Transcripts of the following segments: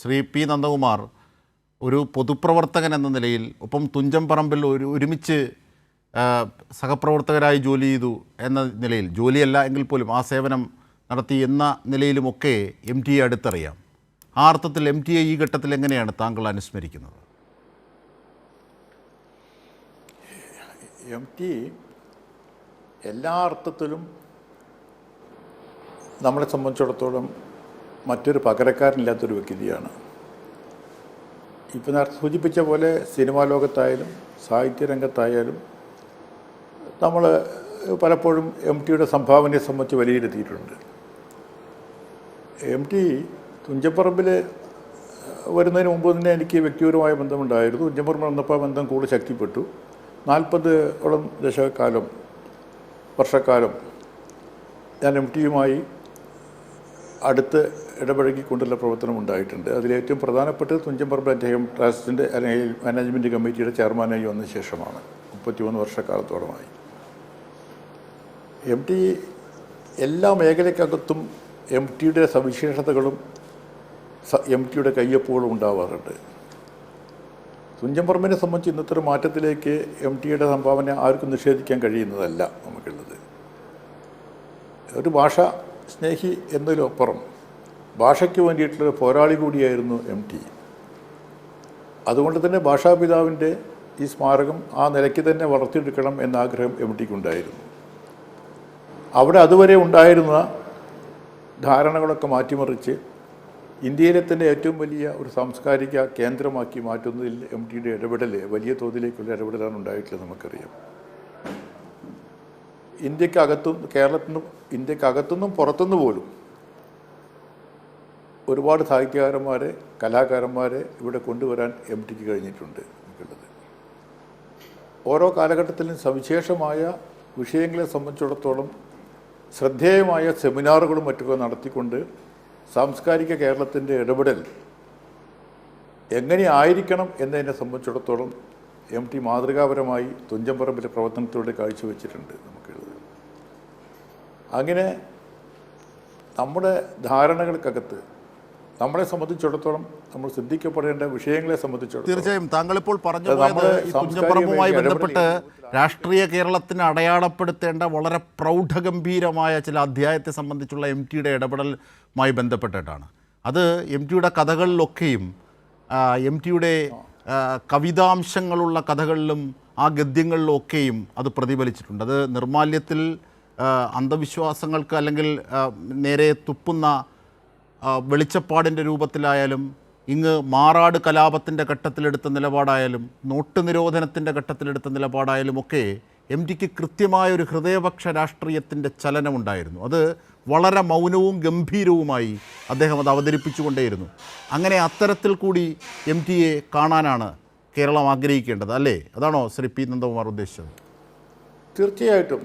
Shri P Nandakumar ഒരു പൊതുപ്രവർത്തകൻ എന്ന നിലയിൽ ഒപ്പം തുഞ്ചൻ പറമ്പിൽ ഒരുമിച്ച് സഹപ്രവർത്തകരായി ജോലി ചെയ്തു എന്ന നിലയിൽ, ജോലിയല്ല എങ്കിൽ പോലും ആ സേവനം നടത്തി എന്ന നിലയിലുമൊക്കെ എം ടിയെ അടുത്തറിയാം. ആ അർത്ഥത്തിൽ എം ടിയെ ഈ ഘട്ടത്തിൽ എങ്ങനെയാണ് താങ്കൾ അനുസ്മരിക്കുന്നത്? എം ടി എല്ലാ അർത്ഥത്തിലും നമ്മളെ സംബന്ധിച്ചിടത്തോളം മറ്റൊരു പകരക്കാരനില്ലാത്തൊരു വ്യക്തിയാണ്. ഇപ്പം നേരത്തെ സൂചിപ്പിച്ച പോലെ സിനിമാ ലോകത്തായാലും സാഹിത്യരംഗത്തായാലും നമ്മൾ പലപ്പോഴും എം ടിയുടെ സംഭാവനയെ സംബന്ധിച്ച് വിലയിരുത്തിയിട്ടുണ്ട്. എം ടി തുഞ്ചൻപറമ്പിൽ വരുന്നതിന് മുമ്പ് തന്നെ എനിക്ക് വ്യക്തിപരമായ ബന്ധമുണ്ടായിരുന്നു. തുഞ്ചൻപറമ്പിൽ വന്നപ്പോൾ ബന്ധം കൂടുതൽ ശക്തിപ്പെട്ടു. 40ഓളം വർഷക്കാലം ഞാൻ എം ടിയുമായി അടുത്ത് ഇടപഴകിക്കൊണ്ടുള്ള പ്രവർത്തനം ഉണ്ടായിട്ടുണ്ട്. അതിലേറ്റവും പ്രധാനപ്പെട്ടത് തുഞ്ചൻപറമ്പ് അദ്ദേഹം ട്രസ്റ്റിൻ്റെ അല്ലെങ്കിൽ മാനേജ്മെൻറ്റ് കമ്മിറ്റിയുടെ ചെയർമാനായി വന്ന ശേഷമാണ്. 33 വർഷക്കാലത്തോളമായി. എം ടി എല്ലാ മേഖലയ്ക്കകത്തും എം ടിയുടെ സവിശേഷതകളും എം ടിയുടെ കയ്യൊപ്പുകളും ഉണ്ടാവാറുണ്ട്. തുഞ്ചൻപറമ്പിനെ സംബന്ധിച്ച് ഇന്നത്തെ ഒരു മാറ്റത്തിലേക്ക് എം ടിയുടെ സംഭാവന ആർക്കും നിഷേധിക്കാൻ കഴിയുന്നതല്ല നമുക്കുള്ളത്. ഒരു ഭാഷാ സ്നേഹി എന്നതിലപ്പുറം ഭാഷയ്ക്ക് വേണ്ടിയിട്ടുള്ളൊരു പോരാളി കൂടിയായിരുന്നു എം ടി. അതുകൊണ്ട് തന്നെ ഭാഷാപിതാവിൻ്റെ ഈ സ്മാരകം ആ നിലയ്ക്ക് തന്നെ വളർത്തിയെടുക്കണം എന്ന ആഗ്രഹം എം ടിക്കുണ്ടായിരുന്നു. അവിടെ അതുവരെ ഉണ്ടായിരുന്ന ധാരണകളൊക്കെ മാറ്റിമറിച്ച് ഇന്ത്യയിലെ തന്നെ ഏറ്റവും വലിയ ഒരു സാംസ്കാരിക കേന്ദ്രമാക്കി മാറ്റുന്നതിൽ എം ടിയുടെ ഇടപെടൽ വലിയ തോതിലേക്കുള്ള ഇടപെടലാണ് ഉണ്ടായിട്ടുള്ളത്. നമുക്കറിയാം, ഇന്ത്യക്കകത്തുനിന്നും പുറത്തുനിന്ന് പോലും ഒരുപാട് സാഹിത്യകാരന്മാരെ, കലാകാരന്മാരെ ഇവിടെ കൊണ്ടുവരാൻ എം ടിക്ക് കഴിഞ്ഞിട്ടുണ്ട്. നമുക്കുള്ളത് ഓരോ കാലഘട്ടത്തിലും സവിശേഷമായ വിഷയങ്ങളെ സംബന്ധിച്ചിടത്തോളം ശ്രദ്ധേയമായ സെമിനാറുകളും മറ്റൊക്കെ നടത്തിക്കൊണ്ട് സാംസ്കാരിക കേരളത്തിൻ്റെ ഇടപെടൽ എങ്ങനെ ആയിരിക്കണം എന്നതിനെ സംബന്ധിച്ചിടത്തോളം എം ടി മാതൃകാപരമായി തുഞ്ചൻപറമ്പിലെ പ്രവർത്തനത്തിലൂടെ കാഴ്ചവെച്ചിട്ടുണ്ട്. നമുക്കുള്ളത് അങ്ങനെ നമ്മുടെ ധാരണകൾക്കകത്ത് നമ്മളെ സംബന്ധിച്ചിടത്തോളം നമ്മൾ ശ്രദ്ധിക്കപ്പെടേണ്ട വിഷയങ്ങളെ സംബന്ധിച്ചിടത്തോളം തീർച്ചയായും താങ്കളിപ്പോൾ പറഞ്ഞു പോയത് ഈ തുഞ്ചൻപറമ്പുമായി ബന്ധപ്പെട്ട് രാഷ്ട്രീയ കേരളത്തിന് അടയാളപ്പെടുത്തേണ്ട വളരെ പ്രൗഢഗംഭീരമായ ചില അധ്യായത്തെ സംബന്ധിച്ചുള്ള എം ടിയുടെ ഇടപെടലുമായി ബന്ധപ്പെട്ടിട്ടാണ്. അത് എം ടിയുടെ കഥകളിലൊക്കെയും എം ടിയുടെ കവിതാംശങ്ങളുള്ള കഥകളിലും ആ ഗദ്യങ്ങളിലൊക്കെയും അത് പ്രതിഫലിച്ചിട്ടുണ്ട്. അത് നിർമാല്യത്തിൽ അന്ധവിശ്വാസങ്ങൾക്ക് അല്ലെങ്കിൽ നേരെ തുപ്പുന്ന വെളിച്ചപ്പാടിൻ്റെ രൂപത്തിലായാലും, ഇങ്ങ് മാറാട് കലാപത്തിൻ്റെ ഘട്ടത്തിലെടുത്ത നിലപാടായാലും, നോട്ട് നിരോധനത്തിൻ്റെ ഘട്ടത്തിലെടുത്ത നിലപാടായാലും ഒക്കെ എം ടിക്ക് കൃത്യമായൊരു ഹൃദയപക്ഷ രാഷ്ട്രീയത്തിൻ്റെ ചലനമുണ്ടായിരുന്നു. അത് വളരെ മൗനവും ഗംഭീരവുമായി അദ്ദേഹം അത് അവതരിപ്പിച്ചുകൊണ്ടേയിരുന്നു. അങ്ങനെ അത്തരത്തിൽ കൂടി എം ടിയെ കാണാനാണ് കേരളം ആഗ്രഹിക്കേണ്ടത്, അല്ലേ? അതാണോ ശ്രീ പി നന്ദകുമാർ ഉദ്ദേശിച്ചത്? തീർച്ചയായിട്ടും.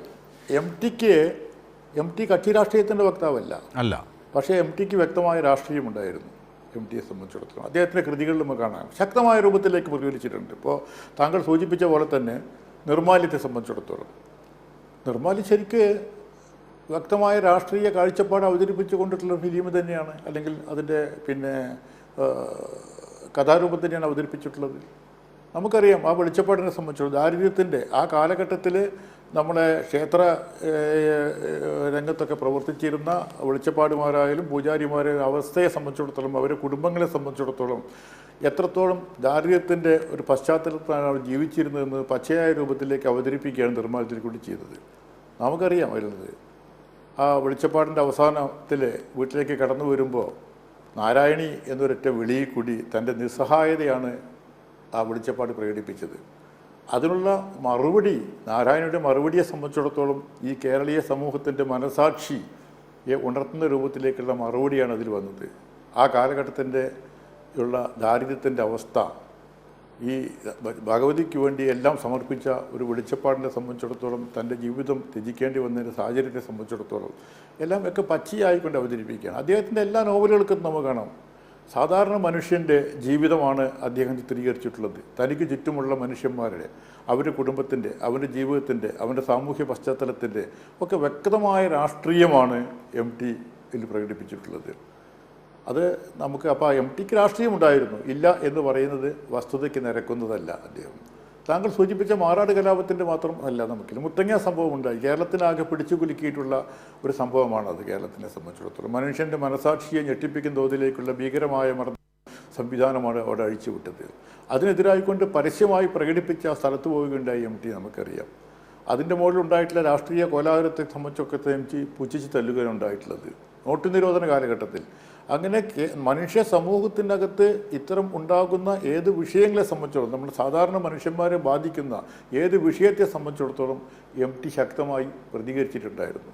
എം ടി കക്ഷി രാഷ്ട്രീയത്തിൻ്റെ വക്താവല്ല, അല്ല. പക്ഷേ എം ടിക്ക് വ്യക്തമായ രാഷ്ട്രീയമുണ്ടായിരുന്നു. എം ടിയെ സംബന്ധിച്ചിടത്തോളം അദ്ദേഹത്തിൻ്റെ കൃതികളിൽ നമുക്ക് കാണാം ശക്തമായ രൂപത്തിലേക്ക് പ്രതിഫലിച്ചിട്ടുണ്ട്. ഇപ്പോൾ താങ്കൾ സൂചിപ്പിച്ച പോലെ തന്നെ നിർമാല്യത്തെ സംബന്ധിച്ചിടത്തോളം നിർമാല്യം ശരിക്ക് വ്യക്തമായ രാഷ്ട്രീയ കാഴ്ചപ്പാട് അവതരിപ്പിച്ചുകൊണ്ടിട്ടുള്ള ഫിലിം തന്നെയാണ്, അല്ലെങ്കിൽ അതിൻ്റെ കഥാരൂപം തന്നെയാണ് അവതരിപ്പിച്ചിട്ടുള്ളത്. നമുക്കറിയാം ആ വെളിച്ചപ്പാടിനെ സംബന്ധിച്ചിടത്തോളം ദാരിദ്ര്യത്തിൻ്റെ ആ കാലഘട്ടത്തിൽ നമ്മളെ ക്ഷേത്ര രംഗത്തൊക്കെ പ്രവർത്തിച്ചിരുന്ന വെളിച്ചപ്പാടുമാരായാലും പൂജാരിമാരായാലും അവസ്ഥയെ സംബന്ധിച്ചിടത്തോളം, അവരുടെ കുടുംബങ്ങളെ സംബന്ധിച്ചിടത്തോളം എത്രത്തോളം ദാരിദ്ര്യത്തിൻ്റെ ഒരു പശ്ചാത്തലത്തിലാണ് അവർ ജീവിച്ചിരുന്നതെന്ന് പച്ചയായ രൂപത്തിലേക്ക് അവതരിപ്പിക്കുകയാണ് നിർമ്മാണത്തിൽ കൂടി ചെയ്തത്. നമുക്കറിയാം വരുന്നത് ആ വെളിച്ചപ്പാടിൻ്റെ അവസാനത്തിൽ വീട്ടിലേക്ക് കടന്നു വരുമ്പോൾ നാരായണി എന്നൊരൊറ്റ വിളിയിൽ കൂടി തൻ്റെ നിസ്സഹായതയാണ് ആ വെളിച്ചപ്പാട് പ്രകടിപ്പിച്ചത്. അതിനുള്ള മറുപടി, നാരായണയുടെ മറുപടിയെ സംബന്ധിച്ചിടത്തോളം ഈ കേരളീയ സമൂഹത്തിൻ്റെ മനസാക്ഷിയെ ഉണർത്തുന്ന രൂപത്തിലേക്കുള്ള മറുപടിയാണ് അതിൽ വന്നത്. ആ കാലഘട്ടത്തിൻ്റെ ഉള്ള ദാരിദ്ര്യത്തിൻ്റെ അവസ്ഥ, ഈ ഭഗവതിക്ക് വേണ്ടി എല്ലാം സമർപ്പിച്ച ഒരു വെളിച്ചപ്പാടിനെ സംബന്ധിച്ചിടത്തോളം തൻ്റെ ജീവിതം ത്യജിക്കേണ്ടി വന്നതിൻ്റെ സാഹചര്യത്തെ സംബന്ധിച്ചിടത്തോളം എല്ലാം ഒക്കെ പച്ചയായിക്കൊണ്ട് അവതരിപ്പിക്കുകയാണ്. അദ്ദേഹത്തിൻ്റെ എല്ലാ നോവലുകൾക്കും നമുക്ക് കാണാം സാധാരണ മനുഷ്യൻ്റെ ജീവിതമാണ് അദ്ദേഹം ചിത്രീകരിച്ചിട്ടുള്ളത്. തനിക്ക് ചുറ്റുമുള്ള മനുഷ്യന്മാരുടെ, അവരുടെ കുടുംബത്തിൻ്റെ, അവൻ്റെ ജീവിതത്തിൻ്റെ, അവൻ്റെ സാമൂഹ്യ പശ്ചാത്തലത്തിൻ്റെ ഒക്കെ വ്യക്തമായ രാഷ്ട്രീയമാണ് എം ടിയിൽ പ്രകടിപ്പിച്ചിട്ടുള്ളത്. അത് നമുക്ക് അപ്പോൾ എം ടിക്ക് രാഷ്ട്രീയം ഉണ്ടായിരുന്നു, ഇല്ല എന്ന് പറയുന്നത് വസ്തുതയ്ക്ക് നിരക്കുന്നതല്ല. അദ്ദേഹം താങ്കൾ സൂചിപ്പിച്ച മാറാട് കലാപത്തിൻ്റെ മാത്രം അല്ല, നമുക്കില്ല മുത്തങ്ങ സംഭവം ഉണ്ടായി. കേരളത്തിനാകെ പിടിച്ചു കുലുക്കിയിട്ടുള്ള ഒരു സംഭവമാണത്. കേരളത്തിനെ സംബന്ധിച്ചിടത്തോളം മനുഷ്യൻ്റെ മനസാക്ഷിയെ ഞെട്ടിപ്പിക്കുന്ന തോതിലേക്കുള്ള ഭീകരമായ സംവിധാനമാണ് അവിടെ അഴിച്ചുവിട്ടത്. അതിനെതിരായിക്കൊണ്ട് പരസ്യമായി പ്രകടിപ്പിച്ച ആ സ്ഥലത്ത് പോവുകയുണ്ടായി എം ടി, നമുക്കറിയാം. അതിൻ്റെ മുകളിലുണ്ടായിട്ടുള്ള രാഷ്ട്രീയ കോലാഹലത്തെ സംബന്ധിച്ചൊക്കെ എം ടി പുച്ഛിച്ച് തല്ലുകയുണ്ടായിട്ടുള്ളത് നോട്ട് നിരോധന കാലഘട്ടത്തിൽ. അങ്ങനെ മനുഷ്യ സമൂഹത്തിനകത്ത് ഇത്തരം ഉണ്ടാകുന്ന ഏത് വിഷയങ്ങളെ സംബന്ധിച്ചിടത്തോളം, നമ്മുടെ സാധാരണ മനുഷ്യന്മാരെ ബാധിക്കുന്ന ഏത് വിഷയത്തെ സംബന്ധിച്ചിടത്തോളം എം ടി ശക്തമായി പ്രതികരിച്ചിട്ടുണ്ടായിരുന്നു.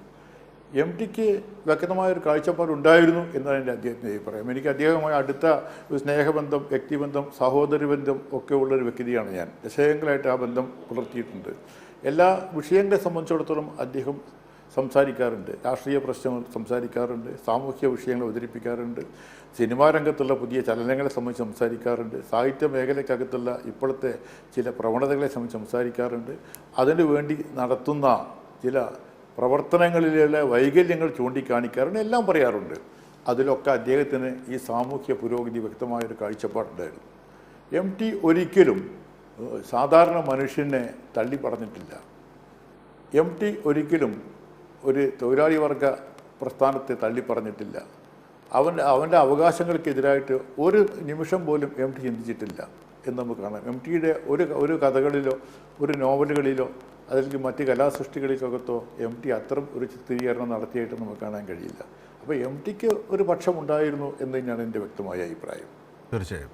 എം ടിക്ക് വ്യക്തമായൊരു കാഴ്ചപ്പാടുണ്ടായിരുന്നു എന്നാണ് എൻ്റെ അദ്ദേഹത്തിൻ്റെ അഭിപ്രായം. എനിക്ക് അദ്ദേഹവുമായി അടുത്ത ഒരു സ്നേഹബന്ധം, വ്യക്തിബന്ധം, സഹോദര ബന്ധം ഒക്കെ ഉള്ളൊരു വ്യക്തിയാണ് ഞാൻ. ദശകങ്ങളായിട്ട് ആ ബന്ധം പുലർത്തിയിട്ടുണ്ട്. എല്ലാ വിഷയങ്ങളെ സംബന്ധിച്ചിടത്തോളം അദ്ദേഹം സംസാരിക്കാറുണ്ട്. രാഷ്ട്രീയ പ്രശ്നങ്ങൾ സംസാരിക്കാറുണ്ട്, സാമൂഹ്യ വിഷയങ്ങൾ അവതരിപ്പിക്കാറുണ്ട്, സിനിമാ രംഗത്തുള്ള പുതിയ ചലനങ്ങളെ സംബന്ധിച്ച് സംസാരിക്കാറുണ്ട്, സാഹിത്യ മേഖലയ്ക്കകത്തുള്ള ഇപ്പോഴത്തെ ചില പ്രവണതകളെ സംബന്ധിച്ച് സംസാരിക്കാറുണ്ട്. അതിനു വേണ്ടി നടത്തുന്ന ചില പ്രവർത്തനങ്ങളിലുള്ള വൈകല്യങ്ങൾ ചൂണ്ടിക്കാണിക്കാറുണ്ട്, എല്ലാം പറയാറുണ്ട്. അതിലൊക്കെ അദ്ദേഹത്തിന് ഈ സാമൂഹ്യ പുരോഗതി വ്യക്തമായൊരു കാഴ്ചപ്പാടുണ്ടായിരുന്നു. എം ടി ഒരിക്കലും സാധാരണ മനുഷ്യനെ തള്ളി പറഞ്ഞിട്ടില്ല. എം ടി ഒരിക്കലും ഒരു തൊഴിലാളി വർഗ പ്രസ്ഥാനത്തെ തള്ളി പറഞ്ഞിട്ടില്ല. അവൻ്റെ അവകാശങ്ങൾക്കെതിരായിട്ട് ഒരു നിമിഷം പോലും എം ടി ചിന്തിച്ചിട്ടില്ല എന്ന് നമുക്ക് കാണാം. എം ടിയുടെ ഒരു കഥകളിലോ ഒരു നോവലുകളിലോ അല്ലെങ്കിൽ മറ്റ് കലാസൃഷ്ടികളിലൊക്കത്തോ എം ടി അത്തരം ഒരു ചിത്രീകരണം നടത്തിയായിട്ട് നമുക്ക് കാണാൻ കഴിയില്ല. അപ്പോൾ എം ടിക്ക് ഒരു പക്ഷമുണ്ടായിരുന്നു എന്ന് തന്നെയാണ് എൻ്റെ വ്യക്തമായ അഭിപ്രായം. തീർച്ചയായും.